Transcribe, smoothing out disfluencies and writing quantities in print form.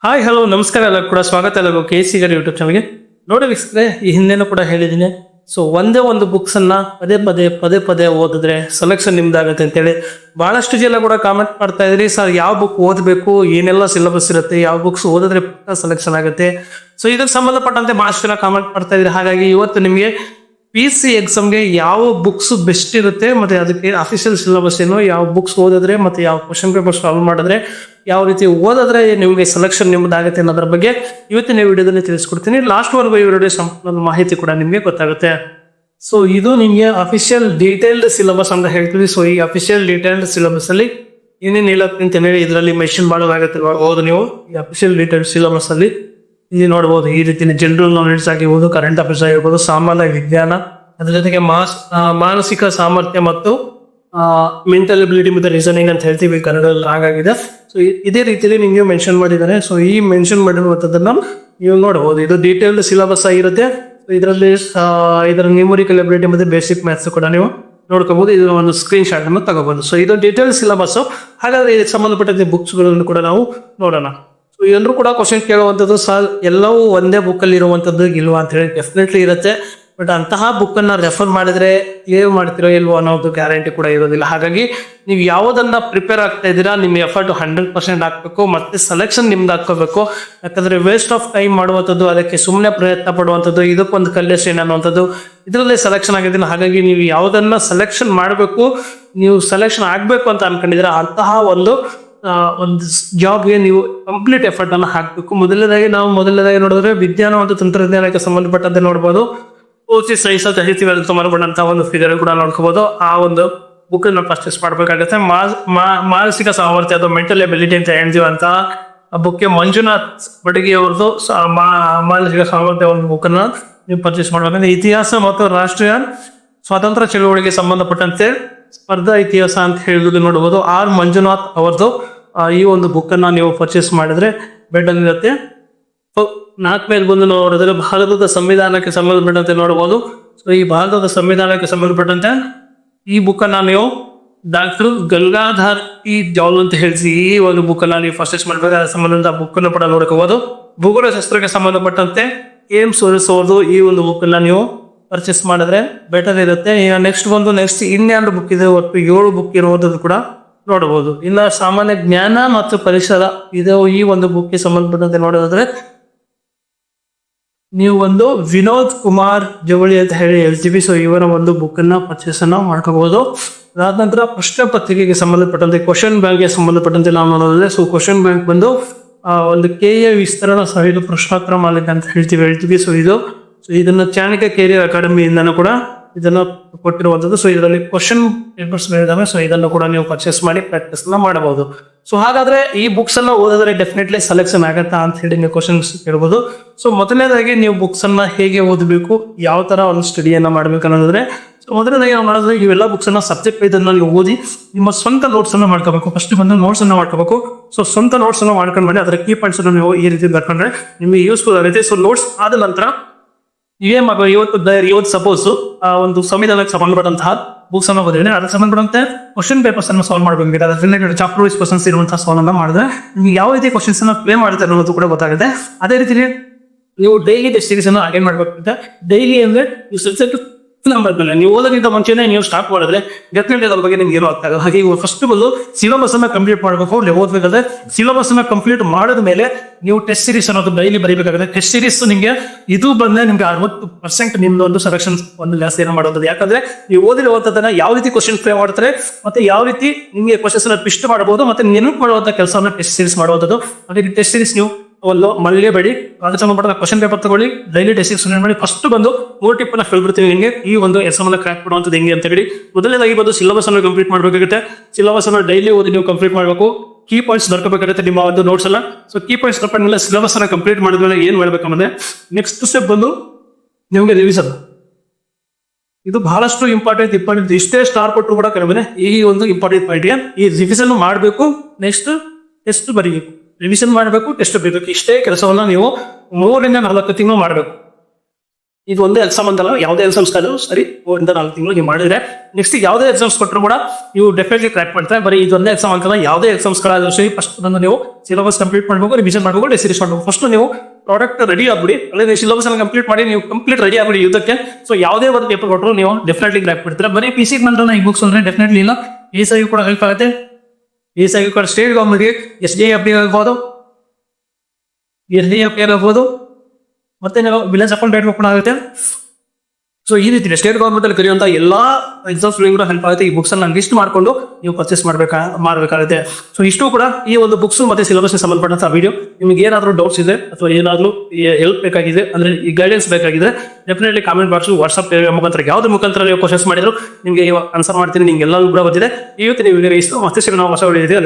Hi hello ನಮಸ್ಕಾರ ಎಲ್ಲ ಕೂಡ ಸ್ವಾಗತ ಎಲ್ಲರಿಗೂ ಕೆ ಸಿ ಗರ್ ಯೂಟ್ಯೂಬ್ ಚಾನಲ್ಗೆ. ನೋಡಿ ವೀಕ್ಷಕರೇ, ಈ ಹಿಂದೆನೂ ಕೂಡ ಹೇಳಿದ್ದೀನಿ. ಸೊ ಒಂದೇ ಒಂದು ಬುಕ್ಸ್ ಅನ್ನ ಪದೇ ಪದೇ ಓದಿದ್ರೆ ಸೆಲೆಕ್ಷನ್ ನಿಮ್ದಾಗತ್ತೆ ಅಂತೇಳಿ ಬಹಳಷ್ಟು ಜನ ಕೂಡ ಕಾಮೆಂಟ್ ಮಾಡ್ತಾ ಇದ್ರಿ. ಸರ್ ಯಾವ ಬುಕ್ ಓದಬೇಕು, ಏನೆಲ್ಲ ಸಿಲೆಬಸ್ ಇರುತ್ತೆ, ಯಾವ ಬುಕ್ಸ್ ಓದಿದ್ರೆ ಸೆಲೆಕ್ಷನ್ ಆಗುತ್ತೆ. ಸೊ ಇದಕ್ಕೆ ಸಂಬಂಧಪಟ್ಟಂತೆ ಬಹಳಷ್ಟು ಜನ ಕಾಮೆಂಟ್ ಮಾಡ್ತಾ ಇದ್ರಿ. ಹಾಗಾಗಿ ಇವತ್ತು ನಿಮಗೆ PC ಎಕ್ಸಾಮ್ಗೆ ಯಾವ ಬುಕ್ಸ್ ಬೆಸ್ಟ್ ಇರುತ್ತೆ, ಮತ್ತೆ ಅದಕ್ಕೆ ಅಫಿಷಿಯಲ್ ಸಿಲೆಬಸ್ ಏನು, ಯಾವ ಬುಕ್ಸ್ ಓದಿದ್ರೆ ಮತ್ತೆ ಯಾವ ಕ್ವಶನ್ ಪೇಪರ್ ಸಾಲ್ವ್ ಮಾಡಿದ್ರೆ ಯಾವ ರೀತಿ ಓದಿದ್ರೆ ನಿಮಗೆ ಸೆಲೆಕ್ಷನ್ ನಿಮ್ಮದಾಗುತ್ತೆ ಅನ್ನೋದ್ರ ಬಗ್ಗೆ ಇವತ್ತಿನ ವಿಡಿಯೋದಲ್ಲಿ ತಿಳಿಸ್ಕೊಡ್ತೀನಿ. ಲಾಸ್ಟ್ ವರೆಗೂ ಈ ವಿಡಿಯೋ ಸಂಪೂರ್ಣ ಮಾಹಿತಿ ಕೂಡ ನಿಮಗೆ ಗೊತ್ತಾಗುತ್ತೆ. ಸೊ ಇದು ನಿಮಗೆ ಅಫಿಷಿಯಲ್ ಡೀಟೇಲ್ಡ್ ಸಿಲೆಬಸ್ ಅಂತ ಹೇಳ್ತೀವಿ. ಸೊ ಈ ಅಫಿಷಿಯಲ್ ಡೀಟೇಲ್ಡ್ ಸಿಲೆಬಸ್ ಅಲ್ಲಿ ಏನೇನು ಹೇಳುತ್ತೆ ಅಂತ ಹೇಳಿ ಇದರಲ್ಲಿ ಮೆನ್ಷನ್ ಮಾಡೋದಾಗುತ್ತೆ. ನೋಡಬಹುದು ನೀವು ಈ ಅಫಿಷಿಯಲ್ ಡೀಟೇಲ್ಡ್ ಸಿಲೆಬಸ್ ಅಲ್ಲಿ ಇಲ್ಲಿ ನೋಡಬಹುದು. ಈ ರೀತಿ ಜನರಲ್ ನಾಲೆಡ್ಜ್ ಆಗಿರ್ಬೋದು, ಕರೆಂಟ್ ಅಫೇರ್ಸ್ ಆಗಿರ್ಬೋದು, ಸಾಮಾನ್ಯ ವಿಜ್ಞಾನ, ಅದ್ರ ಜೊತೆಗೆ ಮಾನಸಿಕ ಸಾಮರ್ಥ್ಯ ಮತ್ತು ಮೆಂಟಲ್ ಎಬಿಲಿಟಿ ಮತ್ತು ರೀಸನಿಂಗ್ ಅಂತ ಹೇಳ್ತೀವಿ ಕನ್ನಡದಲ್ಲಿ ಹಾಗಾಗಿದೆ. ಸೊ ಇದೇ ರೀತಿಯಲ್ಲಿ ನಿಮಗೆ ಮೆನ್ಷನ್ ಮಾಡಿದ್ದಾರೆ. ಸೊ ಈ ಮೆನ್ಷನ್ ಮಾಡಿರುವಂತದನ್ನ ನೀವು ನೋಡಬಹುದು. ಇದು ಡೀಟೇಲ್ಡ್ ಸಿಲೆಬಸ್ ಆಗಿರುತ್ತೆ. ಇದರಲ್ಲಿ ಇದರ ನ್ಯೂಮರಿಕಲ್ ಎಬಿಲಿಟಿ ಮತ್ತು ಬೇಸಿಕ್ ಮ್ಯಾಥ್ಸ್ ಕೂಡ ನೀವು ನೋಡ್ಕೋಬಹುದು. ಇದು ಒಂದು ಸ್ಕ್ರೀನ್ ಶಾಟ್ ಅನ್ನು ತಗೋಬಹುದು. ಸೊ ಇದು ಡೀಟೇಲ್ ಸಿಲೆಬಸ್. ಹಾಗಾದ್ರೆ ಇದಕ್ಕೆ ಸಂಬಂಧಪಟ್ಟಂತೆ ಬುಕ್ಸ್ ಗಳನ್ನು ಕೂಡ ನಾವು ನೋಡೋಣ. ಸೊ ಎಲ್ಲರೂ ಕೂಡ ಕ್ವಶನ್ ಕೇಳುವಂಥದ್ದು, ಸರ್ ಎಲ್ಲವೂ ಒಂದೇ ಬುಕ್ ಅಲ್ಲಿ ಇರುವಂತದ್ದು ಇಲ್ವಾ ಅಂತ ಹೇಳಿ ಡೆಫಿನೆಟ್ಲಿ ಇರುತ್ತೆ. ಬಟ್ ಅಂತಹ ಬುಕ್ ಅನ್ನ ರೆಫರ್ ಮಾಡಿದ್ರೆ ಕ್ಲಿಯರ್ ಮಾಡ್ತಿರೋ ಇಲ್ವೋ ಅನ್ನೋದು ಗ್ಯಾರಂಟಿ ಕೂಡ ಇರೋದಿಲ್ಲ. ಹಾಗಾಗಿ ನೀವು ಯಾವುದನ್ನ ಪ್ರಿಪೇರ್ ಆಗ್ತಾ ಇದ್ದೀರಾ, ನಿಮ್ಮ ಎಫರ್ಟ್ 100% ಹಾಕ್ಬೇಕು, ಮತ್ತೆ ಸೆಲೆಕ್ಷನ್ ನಿಮ್ದು ಹಾಕೋಬೇಕು. ಯಾಕಂದ್ರೆ ವೇಸ್ಟ್ ಆಫ್ ಟೈಮ್ ಮಾಡುವಂಥದ್ದು, ಅದಕ್ಕೆ ಸುಮ್ಮನೆ ಪ್ರಯತ್ನ ಪಡುವಂಥದ್ದು, ಇದಕ್ಕೊಂದು ಕಲ್ಲೇಶನ್ ಅನ್ನುವಂಥದ್ದು ಇದರಲ್ಲೇ ಸೆಲೆಕ್ಷನ್ ಆಗಿದ್ದಿಲ್ಲ. ಹಾಗಾಗಿ ನೀವು ಯಾವುದನ್ನ ಸೆಲೆಕ್ಷನ್ ಮಾಡಬೇಕು, ನೀವು ಸೆಲೆಕ್ಷನ್ ಆಗ್ಬೇಕು ಅಂತ ಅನ್ಕೊಂಡಿದ್ದೀರಾ ಅಂತಹ ಒಂದು ಜಾಬ್ಗೆ ನೀವು ಕಂಪ್ಲೀಟ್ ಎಫರ್ಟ್ ಅನ್ನ ಹಾಕಬೇಕು. ಮೊದಲನೇದಾಗಿ ನೋಡಿದ್ರೆ ವಿಜ್ಞಾನ ಮತ್ತು ತಂತ್ರಜ್ಞಾನಕ್ಕೆ ಸಂಬಂಧಪಟ್ಟಂತೆ ನೋಡಬಹುದು. ಸೈನ್ಸ್ ಸಂಬಂಧಪಟ್ಟಂತಹ ಒಂದು ಫಿಗರ್ ಕೂಡ ನೋಡ್ಕೋಬಹುದು. ಆ ಒಂದು ಬುಕ್ ಅನ್ನು ಪರ್ಚೇಸ್ ಮಾಡ್ಬೇಕಾಗತ್ತೆ. ಮಾನಸಿಕ ಸಾಮರ್ಥ್ಯ ಅಥವಾ ಮೆಂಟಲ್ ಎಬಿಲಿಟಿ ಅಂತ ಹೇಳ್ತೀವಂತ ಬುಕ್ ಮಂಜುನಾಥ್ ಬಡಗಿ ಅವ್ರದ್ದು ಮಾನಸಿಕ ಸಾಮರ್ಥ್ಯ ಒಂದು ಬುಕ್ ಅನ್ನ ನೀವು ಪರ್ಚೇಸ್ ಮಾಡ್ಬೇಕಂದ್ರೆ ಇತಿಹಾಸ ಮತ್ತು ರಾಷ್ಟ್ರೀಯ ಸ್ವಾತಂತ್ರ್ಯ ಚಳುವಳಿಗೆ ಸಂಬಂಧಪಟ್ಟಂತೆ ಸ್ಪರ್ಧಾ ಇತಿಹಾಸ ಅಂತ ಹೇಳಿದ್ರು ನೋಡಬಹುದು. ಆರ್ ಮಂಜುನಾಥ್ ಅವರದು ಈ ಒಂದು ಬುಕ್ ಅನ್ನ ನೀವು ಪರ್ಚೇಸ್ ಮಾಡಿದ್ರೆ ಬೆಟರ್ ಇರುತ್ತೆ. ನಾಲ್ಕನೇದು ಬಂದು ನೋಡಿದ್ರೆ ಭಾರತದ ಸಂವಿಧಾನಕ್ಕೆ ಸಂಬಂಧಪಟ್ಟಂತೆ ನೋಡಬಹುದು. ಸೊ ಈ ಭಾರತದ ಸಂವಿಧಾನಕ್ಕೆ ಸಂಬಂಧಪಟ್ಟಂತೆ ಈ ಬುಕ್ ಅನ್ನ ನೀವು ಡಾಕ್ಟರ್ ಗಂಗಾಧರ್ ಜಾಲ್ ಅಂತ ಹೇಳಿ ಈ ಒಂದು ಬುಕ್ ಅನ್ನ ನೀವು ಪರ್ಚೇಸ್ ಮಾಡಬೇಕು. ಅದರ ಸಂಬಂಧ ಬುಕ್ ಅನ್ನು ಕೂಡ ನೋಡ್ಕೋಬಹುದು. ಭೂಗೋಳ ಶಾಸ್ತ್ರಕ್ಕೆ ಸಂಬಂಧಪಟ್ಟಂತೆ AM ಸೋರೆಸ್ ಅವ್ರದ್ದು ಈ ಒಂದು ಬುಕ್ ಅನ್ನ ನೀವು ಪರ್ಚೇಸ್ ಮಾಡಿದ್ರೆ ಬೆಟರ್ ಇರುತ್ತೆ. ನೆಕ್ಸ್ಟ್ ಇನ್ನೆರಡು ಬುಕ್ ಇದೆ, ಒಟ್ಟು 7 ಬುಕ್ ಇರುವುದು ಕೂಡ ನೋಡಬಹುದು. ಇನ್ನು ಸಾಮಾನ್ಯ ಜ್ಞಾನ ಮತ್ತು ಪರಿಸರ ಇದು ಈ ಒಂದು ಬುಕ್ಗೆ ಸಂಬಂಧಪಟ್ಟಂತೆ ನೋಡೋದಾದ್ರೆ ನೀವು ಒಂದು ವಿನೋದ್ ಕುಮಾರ್ ಜವಳಿ ಅಂತ ಹೇಳಿ ಹೇಳ್ತೀವಿ. ಸೊ ಇವರ ಒಂದು ಬುಕ್ ಅನ್ನ ಪರ್ಚೇಸ್ ಅನ್ನ ಮಾಡ್ಕೋಬಹುದು. ಅದಾದ ನಂತರ ಪ್ರಶ್ನೆ ಪತ್ರಿಕೆಗೆ ಸಂಬಂಧಪಟ್ಟಂತೆ ಕ್ವಶನ್ ಬ್ಯಾಂಕ್ ಗೆ ಸಂಬಂಧಪಟ್ಟಂತೆ ನಾವು ನೋಡೋದಾದ್ರೆ ಸೊ ಕ್ವಶನ್ ಬ್ಯಾಂಕ್ ಬಂದು ಒಂದು KA ವಿಸ್ತರಣಾ ಸಹಿತ ಪ್ರಶ್ನೋತ್ತರ ಮಾಲಿಕೆ ಅಂತ ಹೇಳ್ತೀವಿ. ಸೊ ಇದನ್ನ ಚಾಣಕ್ಯ ಕೆರಿಯರ್ ಅಕಾಡೆಮಿಯಿಂದನೂ ಕೂಡ ಇದನ್ನ ಕೊಟ್ಟಿರುವಂತದ್ದು. ಸೊ ಇದರಲ್ಲಿ ಕ್ವಶನ್ ಪೇಪರ್ಸ್ ಇದಾವೆ. ಸೊ ಇದನ್ನು ಕೂಡ ನೀವು ಪರ್ಚೇಸ್ ಮಾಡಿ ಪ್ರಾಕ್ಟೀಸ್ ಮಾಡಬಹುದು. ಸೊ ಹಾಗಾದ್ರೆ ಈ ಬುಕ್ಸ್ ಅನ್ನ ಓದಿದ್ರೆ ಡೆಫಿನೆಟ್ಲಿ ಸೆಲೆಕ್ಷನ್ ಆಗತ್ತಾ ಅಂತ ಹೇಳಿ ನೀವು ಕ್ವಶನ್ಸ್ ಕೇಳಬಹುದು. ಸೊ ಮೊದಲನೇದಾಗಿ ನೀವು ಬುಕ್ಸ್ ಅನ್ನ ಹೇಗೆ ಓದಬೇಕು, ಯಾವ ತರ ಒಂದು ಸ್ಟಡಿಯನ್ನ ಮಾಡ್ಬೇಕು ಅನ್ನೋದಾದ್ರೆ ಸೊ ಮೊದಲನೇದಾಗಿ ನಾವು ಮಾಡೋದ್ರೆ ಇವೆಲ್ಲ ಬುಕ್ಸ್ ಅನ್ನ ಸಬ್ಜೆಕ್ಟ್ ಇದನ್ನ ನೀವು ಓದಿ ನಿಮ್ಮ ಸ್ವಂತ ನೋಟ್ಸ್ ಅನ್ನ ಮಾಡ್ಕೋಬೇಕು. ಫಸ್ಟ್ ಬಂದು ನೋಟ್ಸ್ ಅನ್ನ ಮಾಡ್ಕೋಬೇಕು. ಸೊ ಸ್ವಂತ ನೋಟ್ಸ್ ಅನ್ನ ಮಾಡ್ಕೊಂಡ್ಮೇಲೆ ಅದರ ಕೀ ಪಾಯಿಂಟ್ಸ್ ಅನ್ನು ನೀವು ಈ ರೀತಿ ಬರ್ಕೊಂಡ್ರೆ ನಿಮಗೆ ಯೂಸ್ಫುಲ್ ಆಗುತ್ತೆ. ಸೊ ನೋಟ್ಸ್ ಆದ ನಂತರ ಇವತ್ತು ಸಪೋಸ್ ಒಂದು ಸಂವಿಧಾನಕ್ಕೆ ಸಂಬಂಧಪಟ್ಟಂತಹ ಬುಕ್ಸ್ ಅನ್ನು ಓದಿದ್ರೆ ಅದಕ್ಕೆ ಸಂಬಂಧಪಟ್ಟಂತೆ ಕ್ವಶನ್ ಪೇಪರ್ಸ್ ಅನ್ನು ಸಾಲ್ವ್ ಮಾಡಬೇಕು. ಅದರ ಚಾಪ್ಟರ್ ವೈಸ್ ಕ್ವಶನ್ಸ್ ಇರುವಂತಹ ಸಾಲ್ವ್ ಅನ್ನ ಮಾಡಿದ್ರೆ ನಿಮ್ಗೆ ಯಾವ ರೀತಿ ಕ್ವಶನ್ಸ್ ಅನ್ನ ಪ್ಲೇ ಮಾಡುತ್ತೆ ಅನ್ನೋದು ಕೂಡ ಗೊತ್ತಾಗುತ್ತೆ. ಅದೇ ರೀತಿ ನೀವು ಡೈಲಿ ಟೆಸ್ಟ್ ಸೀರೀಸ್ ಅನ್ನು ಅಟೆಂಡ್ ಮಾಡಬೇಕಂತ. ಡೈಲಿ ಅಂದ್ರೆ ಮೇಲೆ ನೀವು ಓದೋಕ್ಕಿಂತ ಮುಂಚೆನೆ ನೀವು ಸ್ಟಾರ್ಟ್ ಮಾಡಿದ್ರೆ ಡೆಫಿನೆಟ್ಲಿ ಅದ್ರ ಬಗ್ಗೆ ನಿಮ್ಗೆ ಏನೋ ಆಗ್ತದೆ. ಹಾಗೆ ಫಸ್ಟ್ ಬಂದು ಸಿಲೆಬಸ್ ಅನ್ನ ಕಂಪ್ಲೀಟ್ ಮಾಡಬೇಕು. ಓದ್ಬೇಕಾದ್ರೆ ಸಿಲೆಬಸ್ ಅನ್ನ ಕಂಪ್ಲೀಟ್ ಮಾಡಿದ ಮೇಲೆ ನೀವು ಟೆಸ್ಟ್ ಸೀರೀಸ್ ಅನ್ನೋದು ಡೈಲಿ ಬರೀಬೇಕಾಗುತ್ತೆ. ಟೆಸ್ಟ್ ಸೀರೀಸ್ ನಿಮಗೆ ಇದು ಬಂದ್ರೆ ನಿಮ್ಗೆ 60% ನಿಮ್ದು ಒಂದು ಸೆಲೆಕ್ಷನ್ ಒಂದು ಜಾಸ್ತಿ ಏನೋ ಮಾಡೋದು. ಯಾಕಂದ್ರೆ ನೀವು ಓದಿರುವಂತದನ್ನ ಯಾವ ರೀತಿ ಕ್ವಶನ್ ಪ್ಲೇ ಮಾಡ್ತಾರೆ ಮತ್ತೆ ಯಾವ ರೀತಿ ನಿಮಗೆ ಕ್ವಶನ್ಸ್ ಅನ್ನ ಟ್ವಿಸ್ಟ್ ಮಾಡಬಹುದು ಮತ್ತೆ ನೆನಪು ಮಾಡುವಂತ ಕೆಲಸವನ್ನ ಟೆಸ್ಟ್ ಸೀರೀಸ್ ಮಾಡುವಂಥದ್ದು. ಹಾಗೆ ಟೆಸ್ಟ್ ಸೀರೀಸ್ ನೀವು ಮಳೆಯಬೇಡಿ. ಅದಕ್ಕೆ ಸಂಬಂಧಪಟ್ಟ ಕ್ವಶನ್ ಪೇಪರ್ ತಗೊಳ್ಳಿ, ಡೈಲಿ ಟೆಸ್ಟ್ ಮಾಡಿ. ಫಸ್ಟ್ ಬಂದು 3 ಟಿಪ್ ಅನ್ನ ಹೇಳ್ಬಿಡ್ತೀವಿ ನಿಮಗೆ ಈ ಒಂದು ಎಕ್ಸಾಮ್ ಅನ್ನ ಕ್ರ್ಯಾಕ್ ಮಾಡುವಂಥದ್ದು ಹೆಂಗೆ ಅಂತ ಹೇಳಿ. ಮೊದಲನೇದಾಗಿ ಬಂದು ಸಿಲೆಬಸ್ ಅನ್ನು ಕಂಪ್ಲೀಟ್ ಮಾಡಬೇಕಾಗುತ್ತೆ. ಸಿಲೆಬಸ್ ಅನ್ನು ಡೈಲಿ ಓದಿ ನೀವು ಕಂಪ್ಲೀಟ್ ಮಾಡಬೇಕು. ಕೀ ಪಾಯಿಂಟ್ಸ್ ನೋಡ್ಕೋಬೇಕಾಗುತ್ತೆ ನಿಮ್ಮ ಒಂದು ನೋಟ್ಸ್ ಅಲ್ಲ. ಸೊ ಕೀ ಪಾಯಿಂಟ್ಸ್ ನೋಡ್ಕೊಂಡ್ಮೇಲೆ ಸಿಲೆಬಸ್ ಅನ್ನ ಕಂಪ್ಲೀಟ್ ಮಾಡಿದ್ಮೇಲೆ ಏನ್ ಮಾಡ್ಬೇಕಂದ್ರೆ ನೆಕ್ಸ್ಟ್ ಸ್ಟೆಪ್ ಬಂದು ನಿಮಗೆ ರಿವಿಷನ್. ಇದು ಬಹಳಷ್ಟು ಇಂಪಾರ್ಟೆಂಟ್. ಇಷ್ಟೇ ಸ್ಟಾರ್ ಕೊಟ್ಟರು ಕೂಡ ಕಡಿಮೆ. ಈ ಒಂದು ಇಂಪಾರ್ಟೆಂಟ್ ಪಾಯಿಂಟ್ ಈ ರಿವಿಷನ್ ಮಾಡಬೇಕು. ನೆಕ್ಸ್ಟ್ ಟೆಸ್ಟ್ ಬರೀಬೇಕು, ರಿವಿಷನ್ ಮಾಡಬೇಕು, ಟೆಸ್ಟ್ ಬರೀಬೇಕು. ಇಷ್ಟೇ ಕೆಲಸವನ್ನ ನೀವು 3 ರಿಂದ 4 ತಿಂಗಳು ಮಾಡಬೇಕು. ಇದು ಒಂದೇ ಎಕ್ಸಾಮ್ ಅಂತಲ್ಲ, ಯಾವುದೇ ಎಕ್ಸಾಮ್ಸ್ ಕಾದ್ರು ಸರಿ 4 ತಿಂಗಳು ನೀವು ಮಾಡಿದ್ರೆ ನೆಕ್ಸ್ಟ್ ಯಾವುದೇ ಎಕ್ಸಾಮ್ಸ್ ಕೊಟ್ಟರು ಕೂಡ ನೀವು ಡೆಫಿನೆಟ್ಲಿ ಕ್ರ್ಯಾಕ್ ಮಾಡ್ತಾರೆ. ಬರೀ ಇದೊಂದೇ ಎಕ್ಸಾಮ್ ಅಂತಲ್ಲ, ಯಾವುದೇ ಎಕ್ಸಾಮ್ಸ್ ಗಳಾದ್ರೂ ಸರಿ ಫಸ್ಟ್ ನೀವು ಸಿಲೆಬಸ್ ಕಂಪ್ಲೀಟ್ ಮಾಡಬೇಕು, ರಿವಿಷನ್ ಮಾಡಬೇಕು, ಡಿಸಿಷನ್ ಮಾಡಬೇಕು. ಫಸ್ಟ್ ನೀವು ಪ್ರಾಡಕ್ಟ್ ರೆಡಿ ಆಗ್ಬಿಡಿ, ಅಲ್ಲಿ ಸಿಲೆಬಸ್ ಅನ್ನು ಕಂಪ್ಲೀಟ್ ಮಾಡಿ ನೀವು ಕಂಪ್ಲೀಟ್ ರೆಡಿ ಆಗ್ಬಿಡಿ ಯುದ್ಧಕ್ಕೆ. ಸೊ ಯಾವುದೇ ಒಂದು ಪೇಪರ್ ಕೊಟ್ಟರು ನೀವು ಡೆಫಿನೆಟ್ಲಿ ಕ್ರ್ಯಾಕ್ ಮಾಡ್ತೀರಾ. ಬರೀ ಪಿ ಸಿ ಬಂದ್ರೆ ಈ ಬುಕ್ಸ್ ಅಂದ್ರೆ ಡೆಫಿನೆಟ್ಲಿ ಇಲ್ಲ, ಈ ಸಾಗಿ ಕೂಡ ಹೆಲ್ಪ್ ಆಗುತ್ತೆ. ಈ ಸಾಗಿ ಕೂಡ ಸ್ಟೇಟ್ ಗೌರ್ಮೆಂಟ್ಗೆ SDA ಅಪ್ಲೈ ಆಗ್ಬೋದು, SDA ಅಪ್ಲೈ ಆಗ್ಬೋದು, ಮತ್ತೆ ನೀವು ವಿಲೇಜ್ ಅಕೌಂಟೆಂಟ್ ಓಪನ್ ಆಗುತ್ತೆ. ಸೊ ಈ ರೀತಿ ಸ್ಟೇಟ್ ಗೌರ್ಮೆಂಟ್ ಅಲ್ಲಿ ಕರೆಯುವಂತ ಎಲ್ಲಾ ಎಕ್ಸಾಮ್ಸ್ ಕೂಡ ಹೆಲ್ಪ್ ಆಗುತ್ತೆ. ಈ ಬುಕ್ಸ್ ಅನ್ನ ಲಿಸ್ಟ್ ಮಾಡ್ಕೊಂಡು ನೀವು ಪರ್ಚೇಸ್ ಮಾಡಬೇಕಾಗುತ್ತೆ. ಸೊ ಇಷ್ಟು ಕೂಡ ಈ ಒಂದು ಬುಕ್ಸ್ ಮತ್ತೆ ಸಿಲೆಬಸ್ ಸಂಬಂಧಪಟ್ಟಂತ ವಿಡಿಯೋ. ನಿಮ್ಗೆ ಏನಾದ್ರು ಡೌಟ್ಸ್ ಇದೆ ಅಥವಾ ಏನಾದ್ರು ಹೆಲ್ಪ್ ಬೇಕಾಗಿದೆ ಅಂದ್ರೆ ಈ ಗೈಡೆನ್ಸ್ ಬೇಕಾಗಿದೆ, ಡೆಫಿನೆಟ್ಲಿ ಕಾಮೆಂಟ್ ಬಾಕ್ಸ್, ವಾಟ್ಸ್ಆಪ್ ಮುಖಾಂತರ ಯಾವ್ದು ಮುಖಾಂತರ ನೀವು ಕ್ವಶನ್ಸ್ ಮಾಡಿದ್ರು ನಿಮಗೆ ಆನ್ಸರ್ ಮಾಡ್ತೀನಿ. ನಿಮ್ಗೆ ಎಲ್ಲರೂ ಕೂಡ ಗೊತ್ತಿದೆ. ಇವತ್ತು ನೀವು ಮತ್ತೆ ಸಿಗೋಣ ಹೊಸ ವಿಡಿಯೋ ಇದೆ.